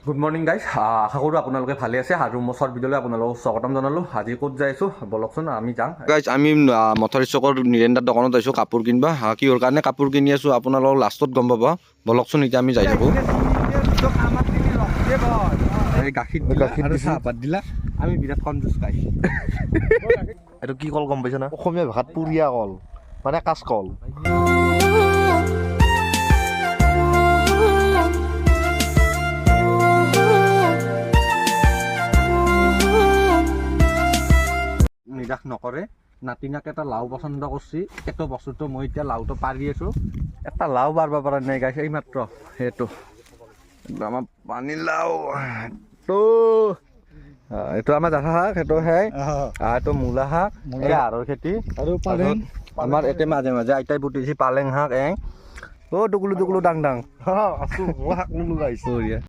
Good morning guys, আশা কৰোঁ আপোনালোকে ভালে আছে আৰু মোৰ শ্বৰ্ট ভিডিঅ'লৈ আপোনালোকক স্বাগতম জনালোঁ। আজি ক'ত যাই আছোঁ বলকচোন আমি যাওঁ। গাইজ আমি মথাৰী চকৰ নিৰেন্দাৰ দোকানত আহিছোঁ কাপোৰ কিনিবা। কিহৰ কাৰণে কাপোৰ কিনি আছোঁ আপোনালোকক লাষ্টত গম পাব। বলকচোন এতিয়া আমি যাই থাকোঁ। গাখীৰ চাহপাত দিলা, আমি বিৰাট কনজুচ গাই। এইটো কি কল গম পাইছা না? অসমীয়া ভাষাত পুৰীয়া কল মানে কাঁচকল। নিৰাশ নকৰে। নাতিনাক এটা লাও পচন্দ কৰিছে, সেইটো বস্তুটো মই এতিয়া লাওটো পাৰি আছোঁ। এটা লাও পাৰব পৰা নাই গাইছ, এইমাত্ৰ সেইটো আমাৰ পানী লাও। এইটো আমাৰ জাঠা শাক, সেইটো সেই এইটো মূলা শাক, হাড়ৰ খেতি আৰু পালেং। আমাৰ এতিয়া মাজে মাজে আইতাই পুতিছে পালেং শাক। টুকুলো টুকুলো ডাং ডাং আছো মই শাক ললো গাইছ।